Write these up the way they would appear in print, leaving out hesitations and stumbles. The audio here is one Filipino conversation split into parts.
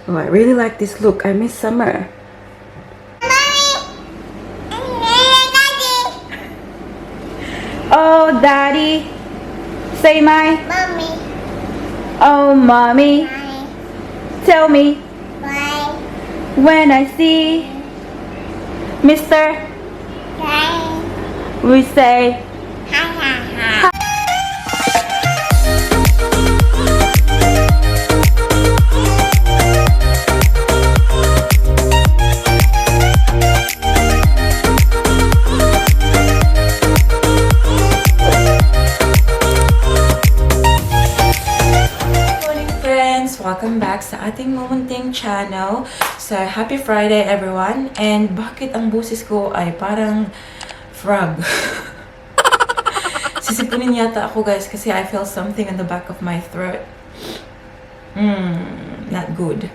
Oh, I really like this look. I miss summer. Oh, Daddy. Say my. Mommy. Oh, Mommy. Bye. Tell me Bye. when I see Mr. Bye. We say. Ha ha ha. Welcome back sa ating mumunting channel. So, happy Friday everyone. And bakit ang busis ko ay parang frog? Sisipunin yata ako guys kasi I feel something in the back of my throat. Not good.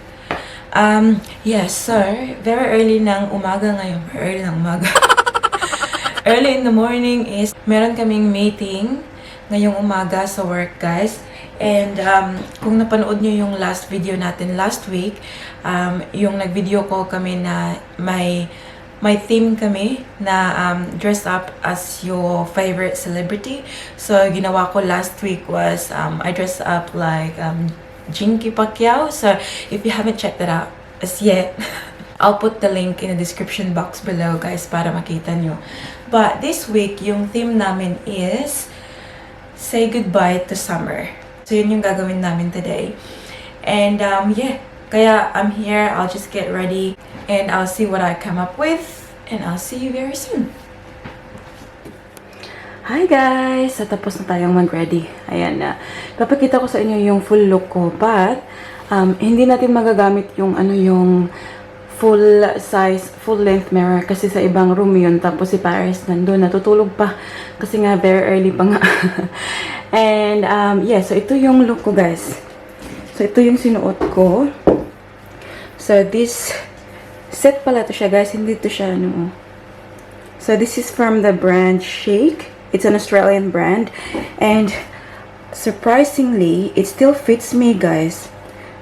Yes, so, very early ng umaga ngayon. Very early ng umaga. Early in the morning is meron kaming meeting ngayong umaga sa work guys. And kung napanood nyo yung last video natin last week, yung nag-video call kami na may theme kami na dress up as your favorite celebrity. So, ginawa ko last week was I dressed up like Jinky Pacquiao. So, if you haven't checked that out as yet, I'll put the link in the description box below guys para makita nyo. But this week, yung theme namin is Say Goodbye to Summer. So, yun yung gagawin namin today. And, yeah. Kaya, I'm here. I'll just get ready. And I'll see what I come up with. And I'll see you very soon. Hi guys! So, tapos na tayong mag-ready. Ayan na. Papakita ko sa inyo yung full look ko. But, hindi natin magagamit yung yung full size, full length mirror. Kasi sa ibang room yun. Tapos si Paris nandun. Natutulog pa. Kasi nga, very early pa nga. And, yeah, so ito yung look ko, guys. So, ito yung sinuot ko. So, this set pala to siya, guys. Hindi to siya, So, this is from the brand Shake. It's an Australian brand. And, surprisingly, it still fits me, guys.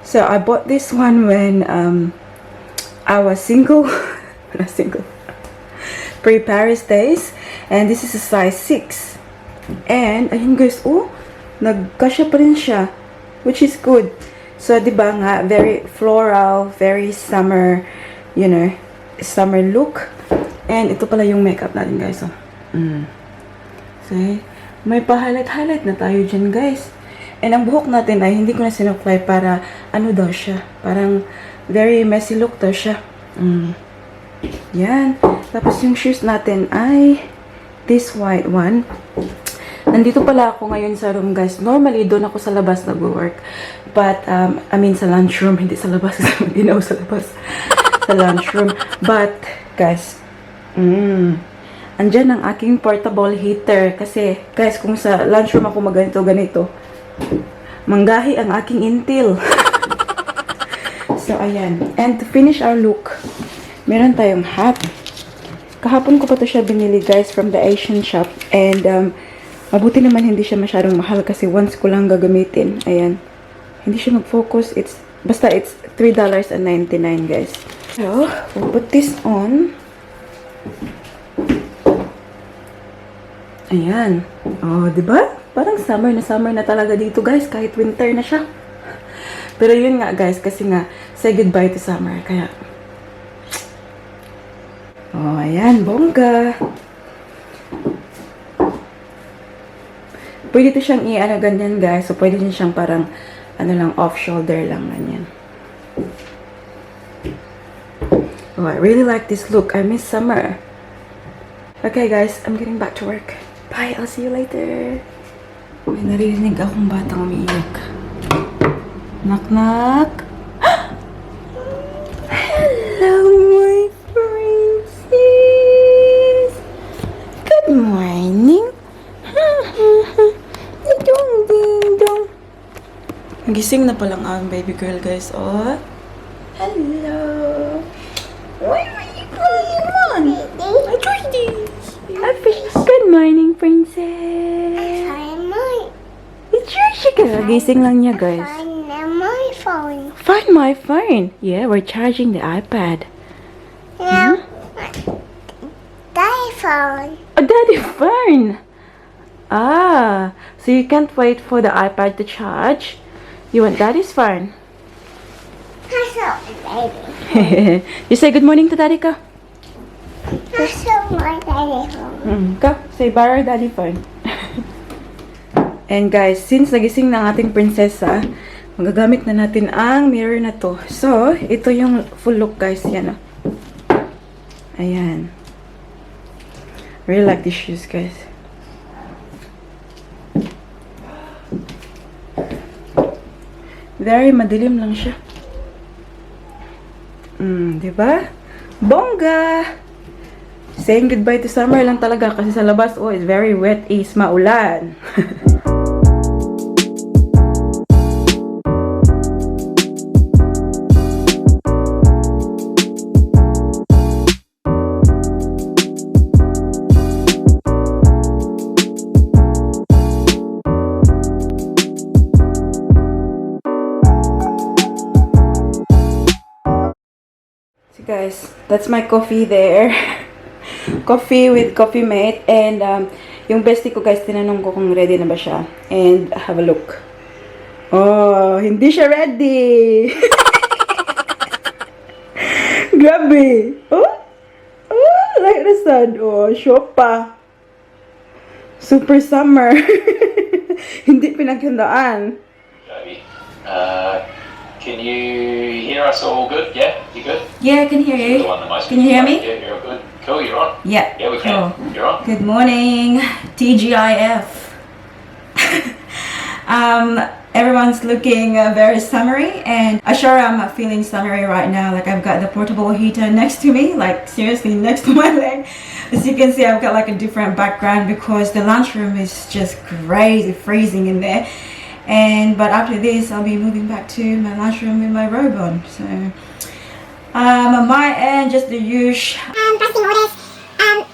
So, I bought this one when, I was single. Not single. Pre-Paris days. And this is a size 6. And, ayun guys, nagkasya pa rin siya, which is good. So, diba nga, very floral, very summer, summer look. And, ito pala yung makeup natin, guys, So, may pa-highlight na tayo dyan, guys. And, ang buhok natin ay hindi ko na sinuklay para, daw siya, parang very messy look daw siya. Yan. Tapos, yung shoes natin ay this white one. Nandito pala ako ngayon sa room, guys. Normally, doon ako sa labas nag-work. But, I mean sa lunchroom. Hindi sa labas. Hindi na ako sa labas. Sa lunchroom. But, guys, andyan ang aking portable heater. Kasi, guys, kung sa lunchroom ako ganito, manggahi ang aking intil. So, ayan. And to finish our look, meron tayong hat. Kahapon ko pa to siya binili, guys, from the Asian shop. And, mabuti naman hindi siya masyadong mahal kasi once ko lang gagamitin. Ayan. Hindi siya mag-focus. Basta it's $3.99, guys. So, we'll put this on. Ayan. Oh, diba? Parang summer na talaga dito, guys. Kahit winter na siya. Pero yun nga, guys. Kasi nga, say goodbye to summer. Kaya, oh, ayan. Bongga. Pwede ito siyang ganyan, guys. So, pwede din siyang parang, lang, off-shoulder lang, ganyan. Oh, I really like this look. I miss summer. Okay, guys. I'm getting back to work. Bye. I'll see you later. May narinig akong batang umiiyak. Knock, knock. Hello, my princess. Good morning. Gising na palang ang baby girl, guys. Oh. Hello. Why are you crying, man? I tried this. Good morning, princess. It's your gising lang niya, guys. phone. Find my phone. Yeah, we're charging the iPad. No. Daddy phone. A daddy phone. Ah, so you can't wait for the iPad to charge. You want daddy's phone. Hello, baby. You say good morning to daddy ka. Hello, my daddy phone. Ka, say bye daddy phone. And guys, since nagising na ang ating prinsesa, magagamit na natin ang mirror na to. So, ito yung full look guys. Yan oh. Ayan. Really like these shoes guys. Very madilim lang siya. Diba? Bongga! Saying goodbye to summer lang talaga kasi sa labas, oh, it's very wet, is maulan. So guys, that's my coffee there. Coffee with coffee mate. And yung bestie ko guys, tinanong ko kung ready na ba siya. And have a look. Oh, hindi siya ready. Grabe. Oh, oh, like the sun. Oh, shopa. Super summer. Hindi pinaghandaan. Baby. Can you hear us all good? Yeah? You good? Yeah, I can hear The you. one that most Can you hear me? Yeah, you're good. Cool, you're on? Yeah. Yeah, we can. Cool. You're on? Good morning, TGIF. Everyone's looking very summery, and I sure am feeling summery right now. Like I've got the portable heater next to me, like seriously next to my leg. As you can see, I've got like a different background because the lunchroom is just crazy freezing in there. But after this, I'll be moving back to my lunchroom with my robe on. So, on my end, just the usual. Pricing orders,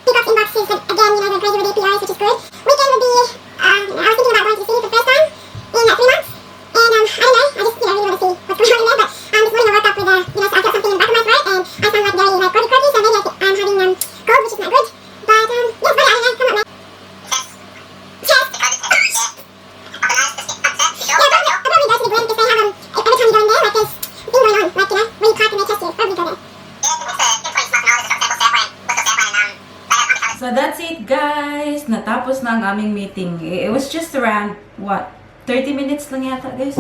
pick up inboxes, but again, you know, they're crazy with APIs, which is good. Weekend would be, I was thinking about going to the city for the first time in like 3 months. And I don't know, I just, you know, really want to see what's going on in there. But this morning I woke up with a, you know, so I felt something in the back of my throat, and I sound like very, like, groggy, so maybe I'm having cold, which is not good. But, yes, but I don't know, come on, man. Chest. Yeah, I'll probably go to the gym because they have, every time you go in there, like, there's a thing going on, like, you know, when you park in their test tube, probably go there. So that's it guys. Natapos na ang aming meeting. It was just around, what, 30 minutes lang yata guys?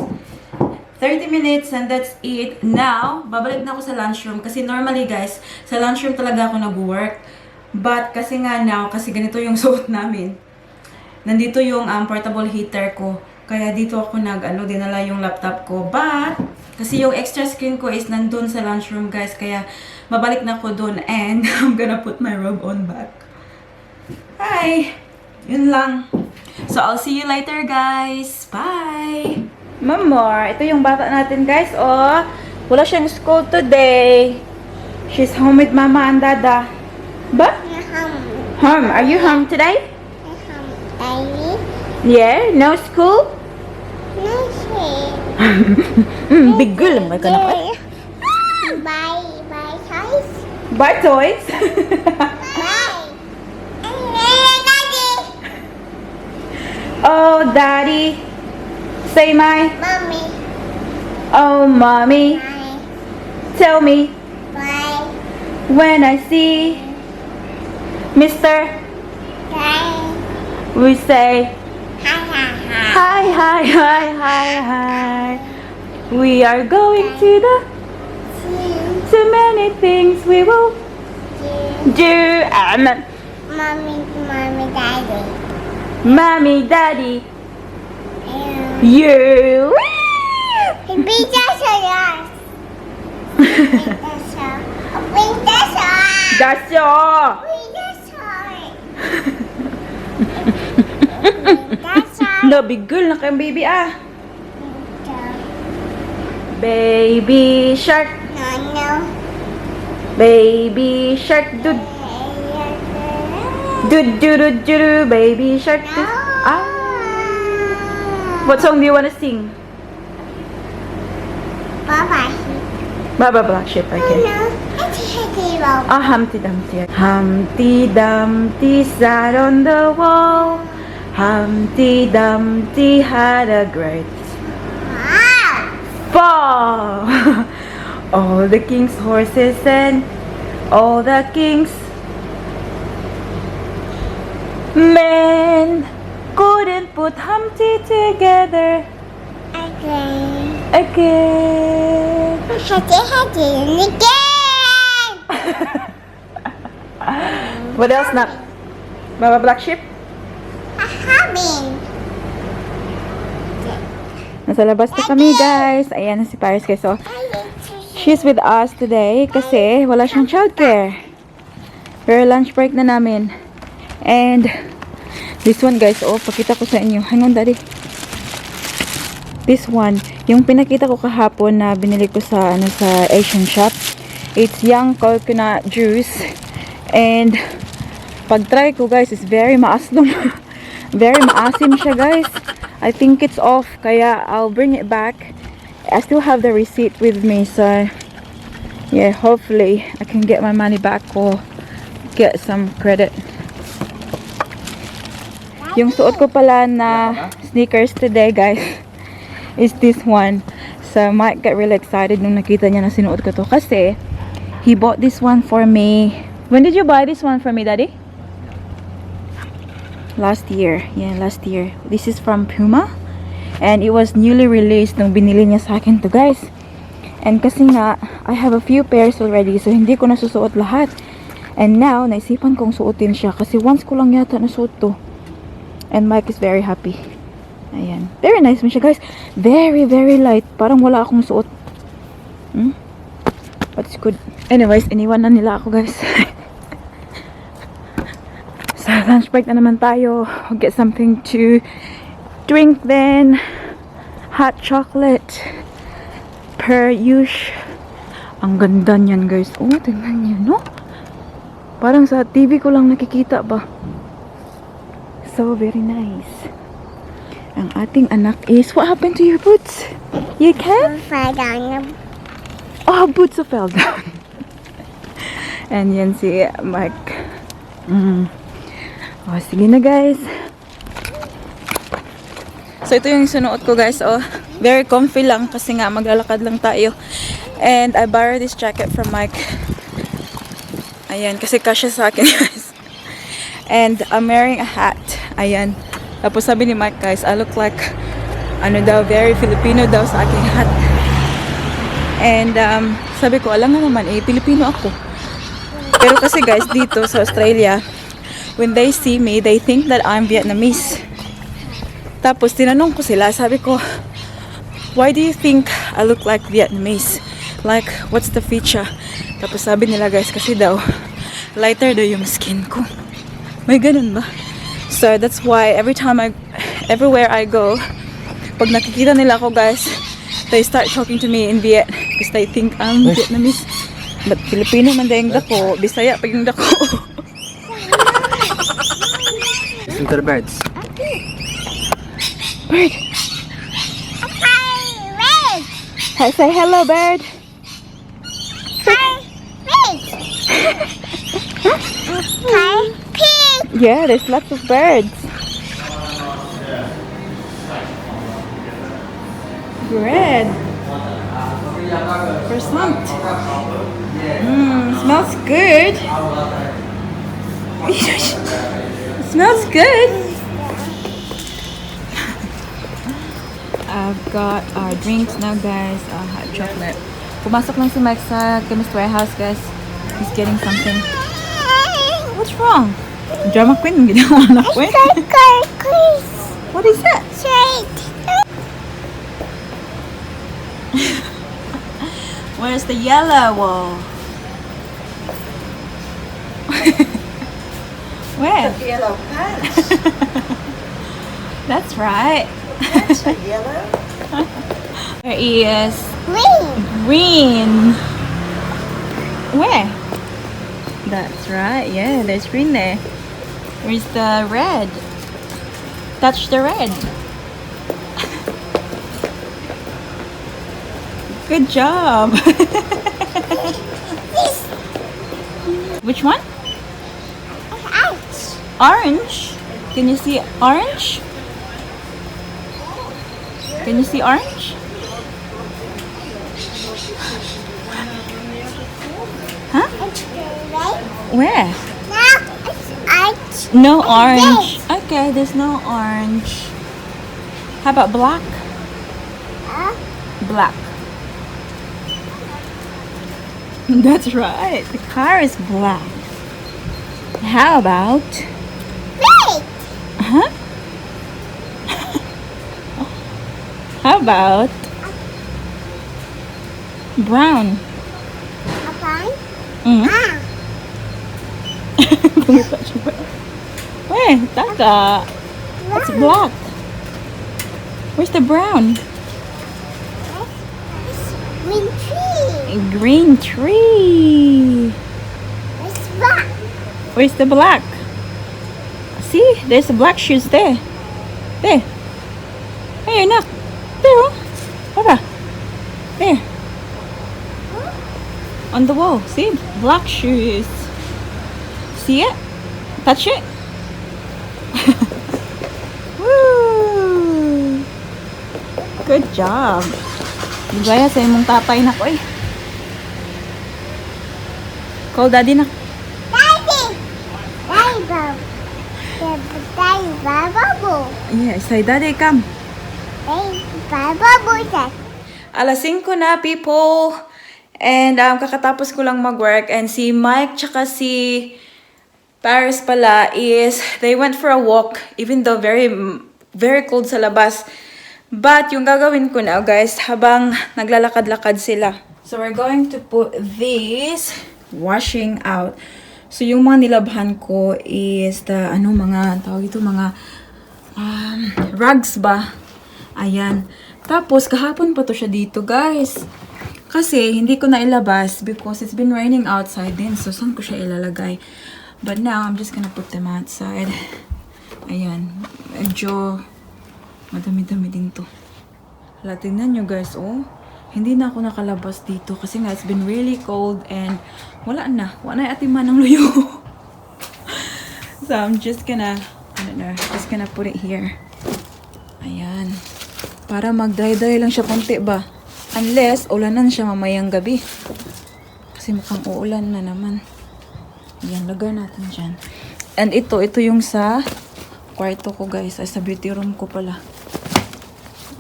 30 minutes and that's it. Now, babalik na ako sa lunchroom kasi normally guys, sa lunchroom talaga ako nag-work. But kasi nga now, kasi ganito yung suot namin. Nandito yung portable heater ko. Kaya dito ako dinala yung laptop ko. But, kasi yung extra screen ko is nandun sa lunchroom guys. Kaya, babalik na ako dun and I'm gonna put my robe on back. Hi! Yun lang. So, I'll see you later guys. Bye! Mamor, ito yung bata natin guys. Oh, wala siyang school today. She's home with mama and dada. Ba? Home. Are you home today? Baby. Yeah, no school? No shit. Big girl naman ka na ka. Bye toys. Buy toys? Bye. Daddy. Oh, daddy. Say my. Mommy. Oh, mommy. Bye. Tell me Bye. when I see Mr. Bye. We say Ha ha ha. hi, hi, hi, hi, hi. We are going to the too many things we will do. Mommy, daddy. Mommy, daddy, And you. pizza sauce. Pizza sauce. That's all. Pizza sauce. Pizza sauce. No, big girl na kayong baby ah. Baby shark, No. baby shark, do do do do do do, baby shark. Do. Ah. What song do you wanna sing? Black sheep, okay. It's a hero. Humpty Dumpty. Humpty Dumpty sat on the wall. Humpty Dumpty had a great Wow. fall. All the king's horses and all the king's men couldn't put Humpty together Again. again. Again. What else na? Mama Black Sheep? A humming. Nasa labas na kami, guys. Ayan na si Paris, guys. So, she's with us today kasi wala siyang childcare. Pero lunch break na namin. And this one, guys, pakita ko sa inyo. Hang on, daddy. This one, yung pinakita ko kahapon na binili ko sa Asian shop. It's young coconut juice. And pag try ko, guys, it's very maaslom. Very maasim siya, guys. I think it's off, kaya I'll bring it back. I still have the receipt with me, so yeah, hopefully I can get my money back or get some credit. Yung suot ko pala na sneakers today, guys, is this one. So Mike got really excited nung nakita niya na sinuot ko to kasi he bought this one for me. When did you buy this one for me, Daddy? Last year. Yeah, last year. This is from Puma. And it was newly released nung binili niya sa akin to, guys. And kasi nga, I have a few pairs already, so hindi ko nasusuot lahat. And now, naisipan kong suotin siya kasi once ko lang yata nasuot to. And Mike is very happy. Ayan. Very nice mo siya, guys. Very, very light. Parang wala akong suot. But it's good. Anyways, iniwan na nila ako, guys. So, lunch break na naman tayo. We'll get something to drink then. Hot chocolate. Per use. Ang ganda niyan, guys. Oh, tingnan niyo, no? Parang sa TV ko lang nakikita ba? So, very nice. Ang ating anak is, what happened to your boots? You can? Fell down. Oh, boots fell down. And yan si Mike. Oh, sige na, guys. So, ito yung sinuot ko, guys. Oh, very comfy lang kasi nga maglalakad lang tayo. And I borrowed this jacket from Mike. Ayan, kasi kasya sa akin, guys. And I'm wearing a hat. Ayan. Tapos sabi ni Mike, guys, I look like, very Filipino daw sa aking hat. And sabi ko, alam nga naman, Filipino ako. Pero kasi, guys, dito sa Australia, when they see me, they think that I'm Vietnamese. Tapos tinanong ko sila, sabi ko, why do you think I look like Vietnamese? Like, what's the feature? Tapos sabi nila, guys, kasi daw, lighter daw yung skin ko. May ganun ba? So, that's why everywhere I go, pag nakikita nila ako, guys, they start talking to me in Viet because they think I'm Vietnamese. But Filipino man dahil dako, Bisaya pa yung dako. Listen to the birds. Bird! Hi, Say hello, bird! Hi, pig. Yeah, there's lots of birds. Bread. Croissant. Smells good. Smells good. I've got our drinks now, guys. Hot chocolate. Pumasok lang si Mike sa chemist warehouse, guys. He's getting something. What's wrong? Drama queen, ginawa na queen. What is that? Where's the yellow wall? Where? The yellow pants. That's right. That's a yellow. There is Green. green. Where? That's right. Yeah, there's green there. Where's the red? Touch the red. Good job. Which one? Ouch. Orange. Can you see orange? Can you see orange? Huh? Right? Where? Now it's ouch. No orange. Okay, there's no orange. How about black? Black. That's right. The car is black. How about? Red. Huh? How about brown? Okay. Mm. Ah. Where? Taka. That's black. Where's the brown? Green tree. A green tree. It's black. Where's the black? See, there's the black shoes there. There. Hey, anak. There, oh. Papa. There. On the wall. See? Black shoes. See it? Touch it? Woo! Good job. Ligaya sa imong tatay na ko eh. Call daddy na. Daddy. Daddy Bob. Daddy Bubble. Yeah, say daddy come. Daddy Bubble. Alas 5 na, people. And kakatapos ko lang mag-work. And si Mike tsaka si Paris pala is, they went for a walk. Even though very, very cold sa labas. But yung gagawin ko na, guys, habang naglalakad-lakad sila. So we're going to put this washing out. So yung mga nilabhan ko is the, mga, tawag ito, mga rugs ba? Ayan. Tapos, kahapon pa to siya dito, guys. Kasi, hindi ko na ilabas because it's been raining outside din. So, saan ko siya ilalagay? But now, I'm just gonna put them outside. Ayan. Medyo madami-dami din to. Hala, tingnan nyo, guys, oh. Hindi na ako nakalabas dito kasi nga, it's been really cold and wala na. Wala na atiman ng luyo. So, I'm just gonna, just gonna put it here. Ayan. Para mag-dry-dry lang siya konti ba? Unless, ulanan siya mamayang gabi. Kasi mukhang uulan na naman. Ayan, lagay natin dyan. And ito yung sa kwarto ko, guys. Ay, sa beauty room ko pala.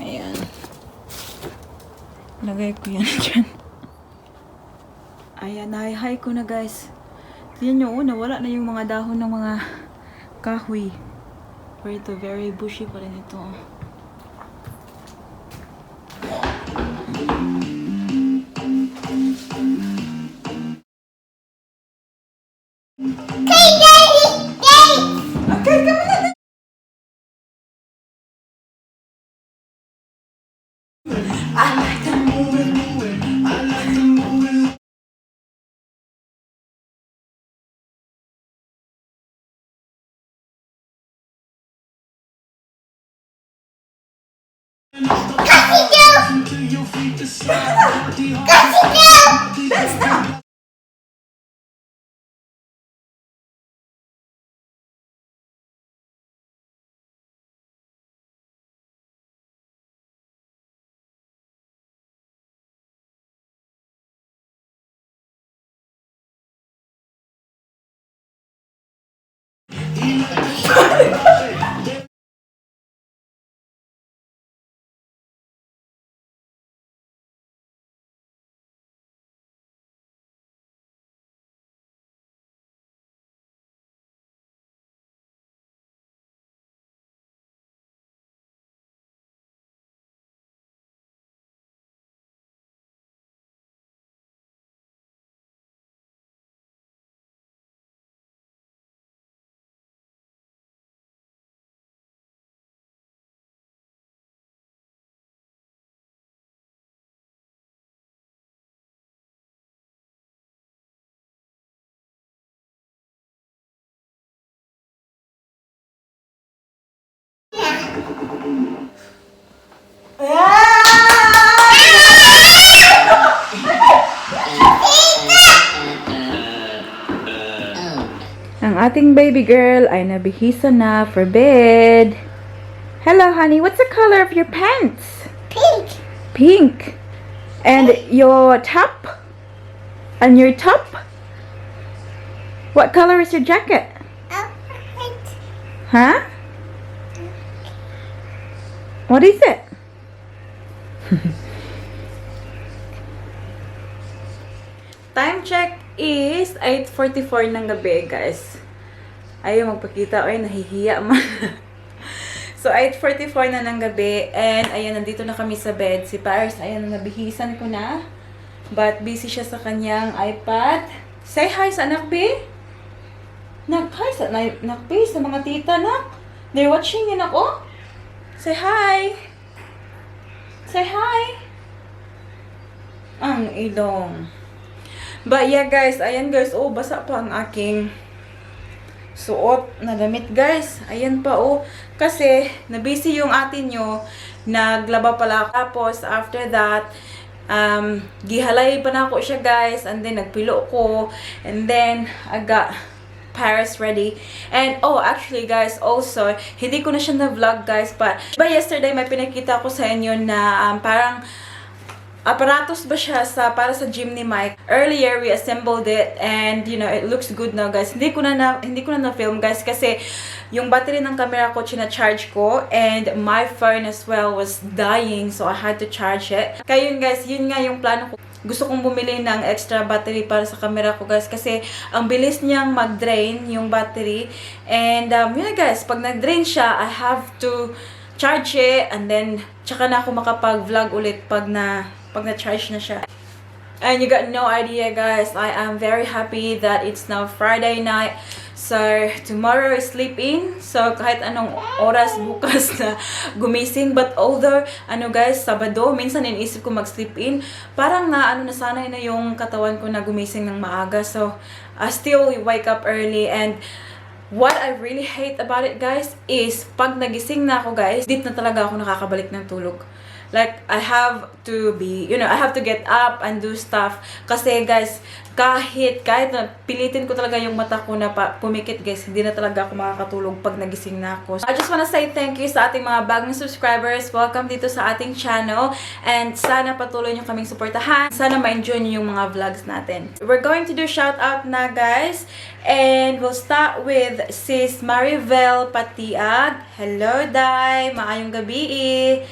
Ayan. Lagay ko yan dyan. Ayan, nahihay ko na, guys. Tignan nyo, nawala na yung mga dahon ng mga kahoy. Pero ito, very bushy pa rin ito. ating baby girl ay nabihisa na for bed. Hello, honey. What's the color of your pants? Pink. Pink. And your top? And your top? What color is your jacket? Orange. Huh? What is it? Time check is 8:44 ng gabi, guys. Ayaw magpakita. Ay, nahihiya man. So, 8:44 na ng gabi. And, ayan, nandito na kami sa bed. Si Paris, ayan, nabihisan ko na. But, busy siya sa kanyang iPad. Say hi sa anak, B. Hi sa anak, B. Sa mga tita, nak. They're watching yun ako. Say hi. Say hi. Ang ilong. But, yeah, guys. Ayan, guys. Oh, basa pa ang aking suot na damit, guys. Ayan pa, oh. Kasi, nabisi yung atin nyo. Naglaba pala. Tapos, after that, gihalay pa na ako siya, guys. And then, nagpilo ko. And then, I got Paris ready. And, oh, actually, guys, also, hindi ko na siya na-vlog, guys. But yesterday, may pinakita ko sa inyo na parang aparatos ba siya para sa gym ni Mike. Earlier, we assembled it and, you know, it looks good now, guys. Hindi ko na na-film, guys, kasi yung battery ng camera ko, charge ko, and my phone as well was dying, so I had to charge it. Kaya yun, guys, yun nga yung plano ko. Gusto kong bumili ng extra battery para sa camera ko, guys, kasi ang bilis niyang mag-drain yung battery. And, yun na, guys, pag nag-drain siya, I have to charge it, and then, tsaka na ako makapag-vlog ulit pag na-charge na siya. And you got no idea, guys. I am very happy that it's now Friday night. So, tomorrow is sleep in. So, kahit anong oras bukas na gumising. But although, guys, Sabado, minsan iniisip ko mag-sleep in. Parang nasanay na yung katawan ko na gumising ng maaga. So, I still wake up early. And what I really hate about it, guys, is pag nagising na ako, guys, dit na talaga ako nakakabalik ng tulog. Like, I have to be, I have to get up and do stuff. Kasi, guys, kahit na pilitin ko talaga yung mata ko na pumikit, guys, hindi na talaga ako makakatulog pag nagising na ako. So, I just wanna say thank you sa ating mga bagong subscribers. Welcome dito sa ating channel. And sana patuloy nyo kaming suportahan. Sana ma-enjoy nyo yung mga vlogs natin. We're going to do shoutout na, guys. And we'll start with Sis Maribel Patiag. Hello, Day. Maayong gabi.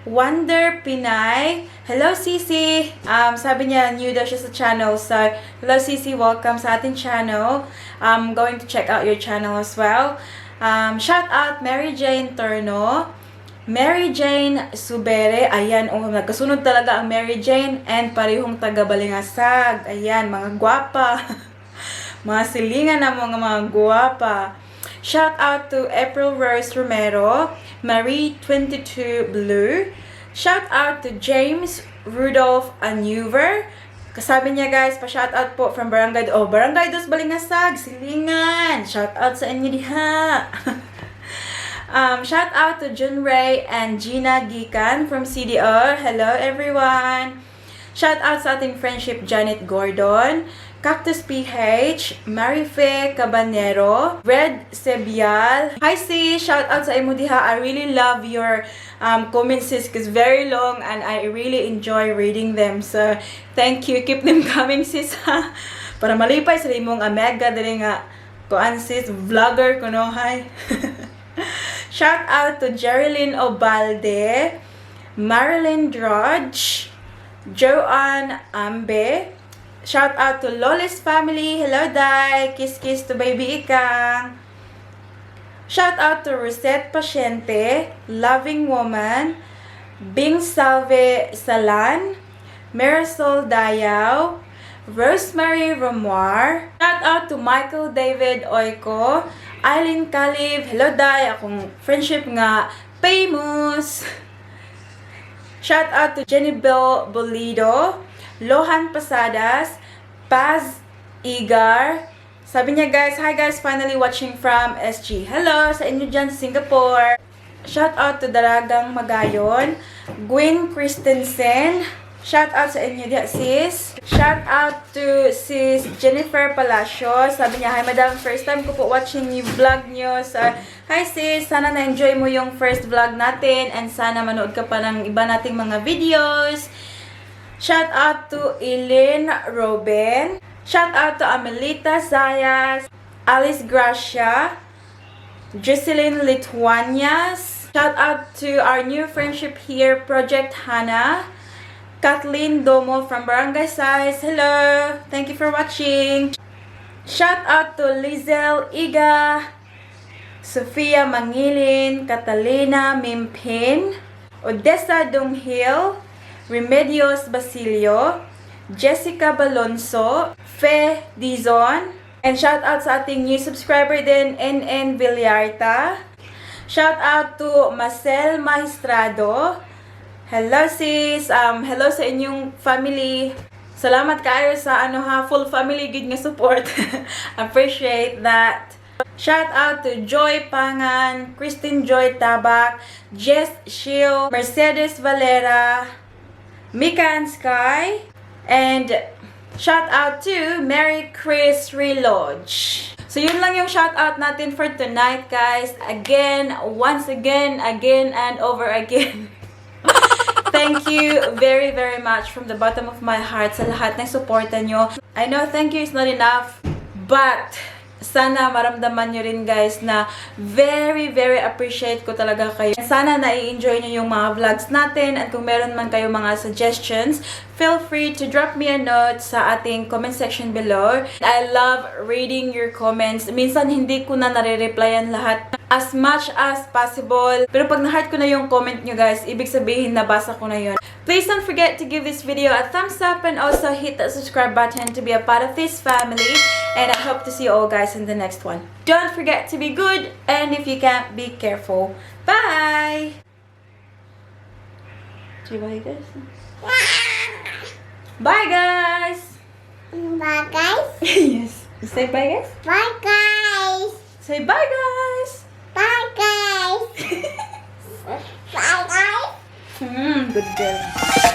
Wonder Pinay. Hello, Sisi. Sabi niya, new daw siya sa channel. So, hello, Sisi. Welcome sa ating channel. I'm going to check out your channel as well. Shout out Mary Jane Torno. Mary Jane Subere. Ayan, nagkasunod talaga ang Mary Jane. And parehong taga-Balingasag. Ayan, mga gwapa. Mga silingan na mga gwapa. Shout out to April Rose Romero, Marie 22 Blue. Shout out to James Rudolph Anuver. Kasabi niya, guys, pa-shout out po from Barangay Dos Balingasag, Silingan. Shout out sa inyo diha. Shout out to Jun Ray and Gina Gikan from CDR. Hello, everyone. Shout out sa ating friendship Janet Gordon, Cactus PH, Marife Cabanero, Red Sebial. Hi sis, shout out sa imo diha. I really love your comments, sis, because very long and I really enjoy reading them. So, thank you. Keep them coming, sis, ha. Para malipay sa imong mega dali nga kuan, sis, vlogger kuno, hi. Shout out to Jerilyn Obalde, Marilyn Drudge, Joanne Ambe. Shout out to Lolis family. Hello, Day. Kiss kiss to baby Ikang. Shout out to Rosette Pasyente, Loving Woman, Bing Salve Salan, Marisol Dayaw, Rosemary Romoir. Shout out to Michael David Oiko, Eileen Calib. Hello, Day. Akong friendship nga famous. Shout out to Jenny Bell Bolido, Lohan Pasadas, Paz Igar. Sabi niya, guys, hi guys, finally watching from SG. Hello sa inyo dyan sa Singapore. Shout out to Daragang Magayon, Gwen Christensen, Shout out sa inyo diya, sis. Shout out to sis Jennifer Palacios. Sabi niya, hi madam, first time ko po watching yung vlog nyo. Hi sis, sana na-enjoy mo yung first vlog natin and sana manood ka pa ng iba nating mga videos. Shout out to Eileen Robin. Shout out to Amelita Zayas, Alice Gracia, Jocelyn Lituanias. Shout out to our new friendship here, Project Hannah. Kathleen Domo from Barangay Size. Hello! Thank you for watching. Shout out to Lizelle Iga, Sofia Mangilin, Catalina Mimpin, Odessa Dunghil, Remedios Basilio, Jessica Balonso, Fe Dizon, and shout out sa ating new subscriber din, NN Villarta. Shout out to Marcel Maestrado. Hello sis, hello sa inyong family. Salamat kayo sa full family gid nga support. Appreciate that. Shout out to Joy Pangan, Christine Joy Tabak, Jess Shil, Mercedes Valera, Mika and Sky, and shout out to Mary Chris Relodge. So yun lang yung shout out natin for tonight, guys. Again, once again, and over again. Thank you very, very much from the bottom of my heart sa lahat ng suporta nyo. I know thank you is not enough, but sana maramdaman nyo rin guys na very, very appreciate ko talaga kayo. Sana na-enjoy nyo yung mga vlogs natin at kung meron man kayo mga suggestions, feel free to drop me a note sa ating comment section below. I love reading your comments. Minsan hindi ko na nare-replyan lahat as much as possible. Pero pag na-heart ko na yung comment nyo guys, ibig sabihin nabasa ko na yun. Please don't forget to give this video a thumbs up and also hit that subscribe button to be a part of this family. And I hope to see you all guys in the next one. Don't forget to be good, and if you can't, be careful. Bye! Say bye guys. Bye guys! Bye, guys. Yes. Say bye guys. Bye, guys. Say bye guys. Bye, guys. Bye, guys. Good girl.